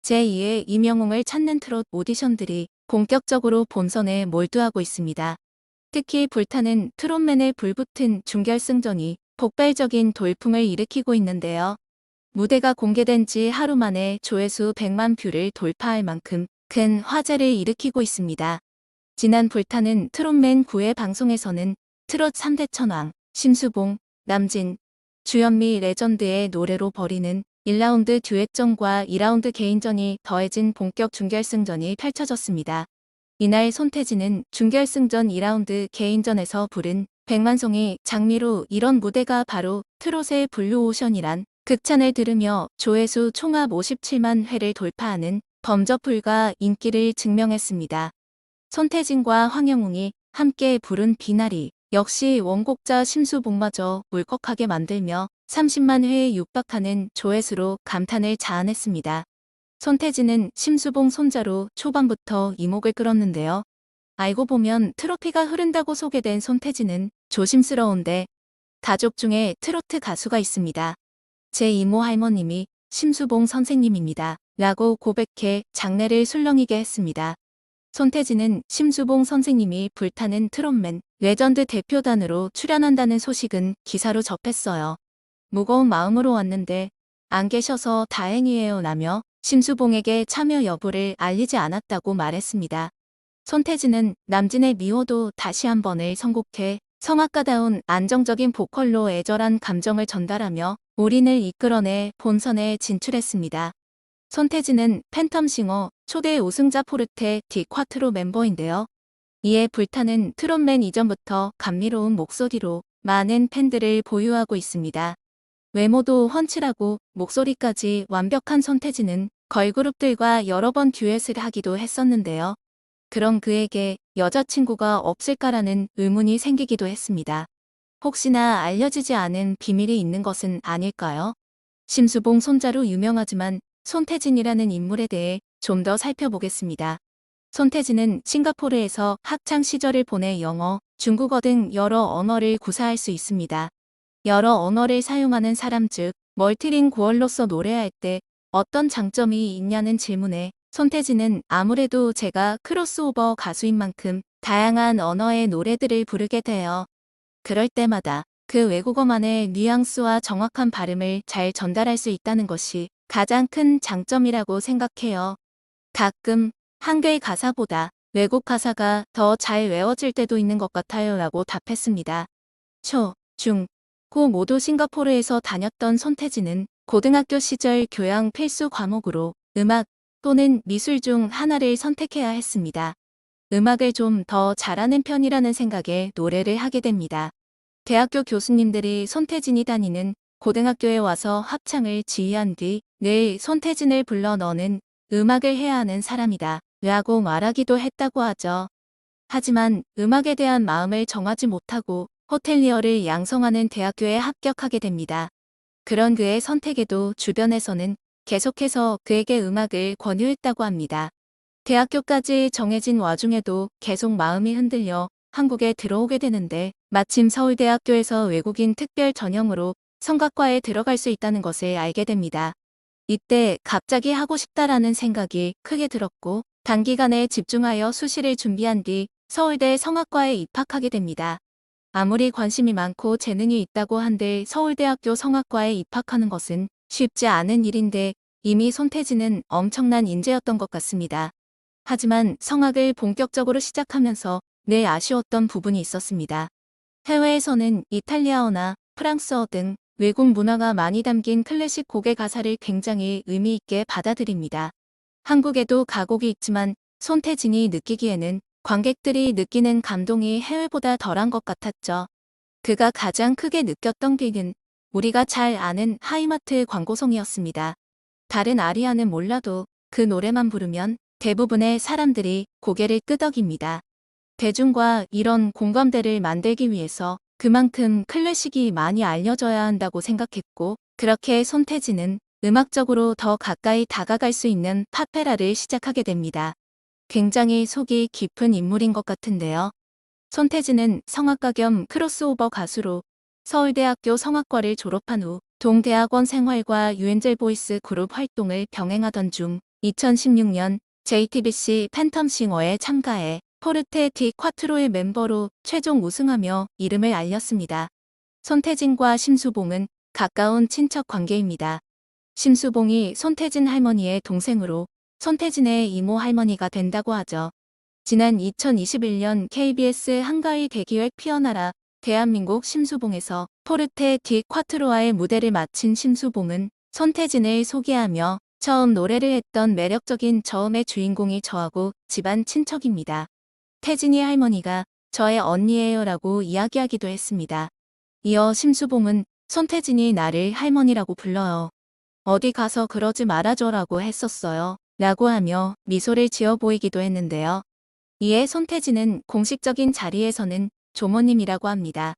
제2의 임영웅을 찾는 트롯 오디션들이 본격적으로 본선에 몰두하고 있습니다. 특히 불타는 트롯맨의 불붙은 준결승전이 폭발적인 돌풍을 일으키고 있는데요. 무대가 공개된 지 하루 만에 조회수 100만 뷰를 돌파할 만큼 큰 화제를 일으키고 있습니다. 지난 불타는 트롯맨 9회 방송에서는 트롯 3대 천왕, 심수봉, 남진, 주현미 레전드의 노래로 벌이는 1라운드 듀엣전과 2라운드 개인전이 더해진 본격 준결승전이 펼쳐졌습니다. 이날 손태진은 준결승전 2라운드 개인전에서 부른 백만송이 장미로 이런 무대가 바로 트롯의 블루오션이란 극찬을 들으며 조회수 총합 57만 회를 돌파하는 범저풀과 인기를 증명했습니다. 손태진과 황영웅이 함께 부른 비나리 역시 원곡자 심수봉마저 울컥하게 만들며 30만 회에 육박하는 조회수로 감탄을 자아냈습니다. 손태진은 심수봉 손자로 초반부터 이목을 끌었는데요. 알고 보면 트로피가 흐른다고 소개된 손태진은 조심스러운데 가족 중에 트로트 가수가 있습니다. 제 이모 할머님이 심수봉 선생님입니다. 라고 고백해 장례를 술렁이게 했습니다. 손태진은 심수봉 선생님이 불타는 트롯맨 레전드 대표단으로 출연한다는 소식은 기사로 접했어요. 무거운 마음으로 왔는데 안 계셔서 다행이에요 라며 심수봉에게 참여 여부를 알리지 않았다고 말했습니다. 손태진은 남진의 미워도 다시 한 번을 선곡해 성악가다운 안정적인 보컬로 애절한 감정을 전달하며 올인을 이끌어내 본선에 진출했습니다. 손태진은 팬텀싱어 초대 우승자 포르테 디콰트로 멤버인데요. 이에 불타는 트롯맨 이전부터 감미로운 목소리로 많은 팬들을 보유하고 있습니다. 외모도 훤칠하고 목소리까지 완벽한 손태진은 걸그룹들과 여러 번 듀엣을 하기도 했었는데요. 그런 그에게 여자친구가 없을까라는 의문이 생기기도 했습니다. 혹시나 알려지지 않은 비밀이 있는 것은 아닐까요? 심수봉 손자로 유명하지만 손태진이라는 인물에 대해 좀 더 살펴보겠습니다. 손태진은 싱가포르에서 학창 시절을 보내 영어, 중국어 등 여러 언어를 구사할 수 있습니다. 여러 언어를 사용하는 사람 즉 멀티링구얼로서 노래할 때 어떤 장점이 있냐는 질문에 손태진은 아무래도 제가 크로스오버 가수인 만큼 다양한 언어의 노래들을 부르게 돼요. 그럴 때마다 그 외국어만의 뉘앙스와 정확한 발음을 잘 전달할 수 있다는 것이 가장 큰 장점이라고 생각해요. 가끔 한글 가사보다 외국 가사가 더 잘 외워질 때도 있는 것 같아요 라고 답했습니다. 초, 중, 고 모두 싱가포르에서 다녔던 손태진은 고등학교 시절 교양 필수 과목으로 음악 또는 미술 중 하나를 선택해야 했습니다. 음악을 좀 더 잘하는 편이라는 생각에 노래를 하게 됩니다. 대학교 교수님들이 손태진이 다니는 고등학교에 와서 합창을 지휘한 뒤 늘 손태진을 불러 너는 음악을 해야 하는 사람이다 라고 말하기도 했다고 하죠. 하지만 음악에 대한 마음을 정하지 못하고 호텔리어를 양성하는 대학교에 합격하게 됩니다. 그런 그의 선택에도 주변에서는 계속해서 그에게 음악을 권유했다고 합니다. 대학교까지 정해진 와중에도 계속 마음이 흔들려 한국에 들어오게 되는데 마침 서울대학교에서 외국인 특별 전형으로 성악과에 들어갈 수 있다는 것을 알게 됩니다. 이때 갑자기 하고 싶다라는 생각이 크게 들었고 단기간에 집중하여 수시를 준비한 뒤 서울대 성악과에 입학하게 됩니다. 아무리 관심이 많고 재능이 있다고 한들 서울대학교 성악과에 입학하는 것은 쉽지 않은 일인데 이미 손태진은 엄청난 인재였던 것 같습니다. 하지만 성악을 본격적으로 시작하면서 늘 아쉬웠던 부분이 있었습니다. 해외에서는 이탈리아어나 프랑스어 등 외국 문화가 많이 담긴 클래식 곡의 가사를 굉장히 의미 있게 받아들입니다. 한국에도 가곡이 있지만 손태진이 느끼기에는 관객들이 느끼는 감동이 해외보다 덜한 것 같았죠. 그가 가장 크게 느꼈던 게 우리가 잘 아는 하이마트 광고송이었습니다. 다른 아리아는 몰라도 그 노래만 부르면 대부분의 사람들이 고개를 끄덕입니다. 대중과 이런 공감대를 만들기 위해서 그만큼 클래식이 많이 알려져야 한다고 생각했고 그렇게 손태진은 음악적으로 더 가까이 다가갈 수 있는 팝페라를 시작하게 됩니다. 굉장히 속이 깊은 인물인 것 같은데요. 손태진은 성악가 겸 크로스오버 가수로 서울대학교 성악과를 졸업한 후 동대학원 생활과 유엔젤 보이스 그룹 활동을 병행하던 중 2016년 JTBC 팬텀싱어에 참가해 포르테 디 콰트로의 멤버로 최종 우승하며 이름을 알렸습니다. 손태진과 심수봉은 가까운 친척 관계입니다. 심수봉이 손태진 할머니의 동생으로 손태진의 이모 할머니가 된다고 하죠. 지난 2021년 KBS 한가위 대기획 피어나라 대한민국 심수봉에서 포르테 디 콰트로와의 무대를 마친 심수봉은 손태진을 소개하며 처음 노래를 했던 매력적인 저음의 주인공이 저하고 집안 친척입니다. 태진이 할머니가 저의 언니예요라고 이야기하기도 했습니다. 이어 심수봉은 손태진이 나를 할머니라고 불러요. 어디 가서 그러지 말아줘라고 했었어요. 라고 하며 미소를 지어 보이기도 했는데요. 이에 손태진은 공식적인 자리에서는 조모님이라고 합니다.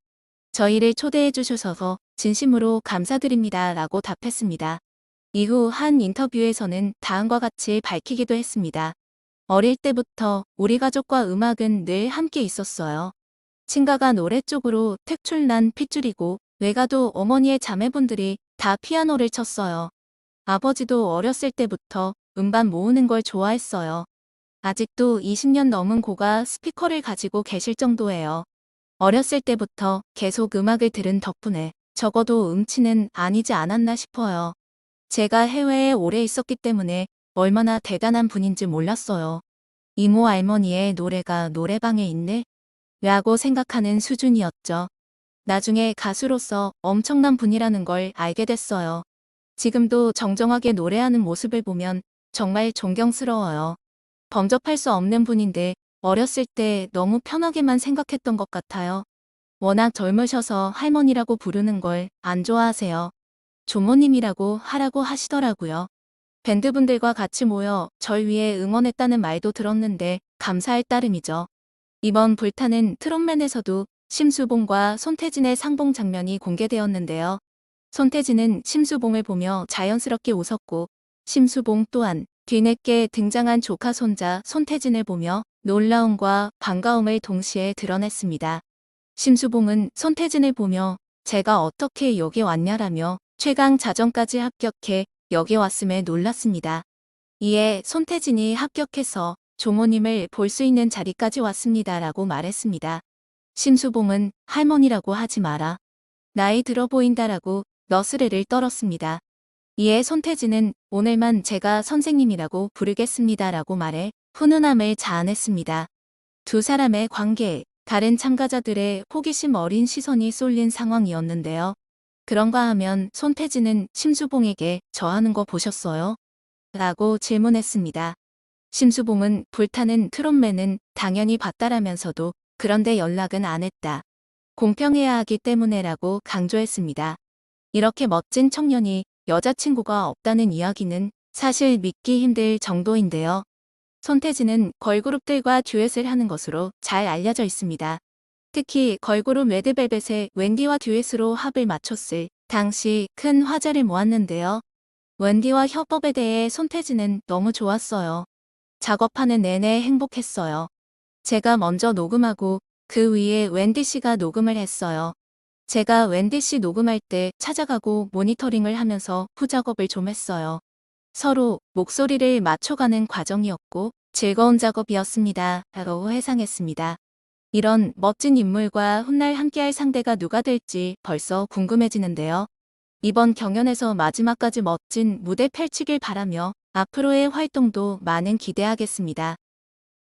저희를 초대해 주셔서 진심으로 감사드립니다. 라고 답했습니다. 이후 한 인터뷰에서는 다음과 같이 밝히기도 했습니다. 어릴 때부터 우리 가족과 음악은 늘 함께 있었어요. 친가가 노래 쪽으로 특출난 핏줄이고 외가도 어머니의 자매분들이 다 피아노를 쳤어요. 아버지도 어렸을 때부터 음반 모으는 걸 좋아했어요. 아직도 20년 넘은 고가 스피커를 가지고 계실 정도예요. 어렸을 때부터 계속 음악을 들은 덕분에 적어도 음치는 아니지 않았나 싶어요. 제가 해외에 오래 있었기 때문에 얼마나 대단한 분인지 몰랐어요. 이모 할머니의 노래가 노래방에 있네? 라고 생각하는 수준이었죠. 나중에 가수로서 엄청난 분이라는 걸 알게 됐어요. 지금도 정정하게 노래하는 모습을 보면 정말 존경스러워요. 범접할 수 없는 분인데 어렸을 때 너무 편하게만 생각했던 것 같아요. 워낙 젊으셔서 할머니라고 부르는 걸 안 좋아하세요. 조모님이라고 하라고 하시더라고요. 밴드분들과 같이 모여 절 위해 응원했다는 말도 들었는데 감사할 따름이죠. 이번 불타는 트롯맨에서도 심수봉과 손태진의 상봉 장면이 공개되었는데요. 손태진은 심수봉을 보며 자연스럽게 웃었고 심수봉 또한 뒤늦게 등장한 조카 손자 손태진을 보며 놀라움과 반가움을 동시에 드러냈습니다. 심수봉은 손태진을 보며 제가 어떻게 여기 왔냐라며 최강 자정까지 합격해 여기 왔음에 놀랐습니다. 이에 손태진이 합격해서 조모님을 볼 수 있는 자리까지 왔습니다. 라고 말했습니다. 심수봉은 할머니라고 하지 마라. 나이 들어 보인다라고 너스레를 떨었습니다. 이에 손태진은 오늘만 제가 선생님이라고 부르겠습니다. 라고 말해 훈훈함을 자아냈습니다. 두 사람의 관계에 다른 참가자들의 호기심 어린 시선이 쏠린 상황이었는데요. 그런가 하면 손태진은 심수봉에게 저 하는 거 보셨어요? 라고 질문했습니다. 심수봉은 불타는 트롯맨은 당연히 봤다라면서도 그런데 연락은 안 했다. 공평해야 하기 때문에라고 강조했습니다. 이렇게 멋진 청년이 여자친구가 없다는 이야기는 사실 믿기 힘들 정도인데요. 손태진은 걸그룹들과 듀엣을 하는 것으로 잘 알려져 있습니다. 특히 걸그룹 레드벨벳의 웬디와 듀엣으로 합을 맞췄을 당시 큰 화제를 모았는데요. 웬디와 협업에 대해 손태진은 너무 좋았어요. 작업하는 내내 행복했어요. 제가 먼저 녹음하고 그 위에 웬디 씨가 녹음을 했어요. 제가 웬디 씨 녹음할 때 찾아가고 모니터링을 하면서 후작업을 좀 했어요. 서로 목소리를 맞춰가는 과정이었고 즐거운 작업이었습니다. 라고 회상했습니다. 이런 멋진 인물과 훗날 함께할 상대가 누가 될지 벌써 궁금해지는데요. 이번 경연에서 마지막까지 멋진 무대 펼치길 바라며 앞으로의 활동도 많은 기대하겠습니다.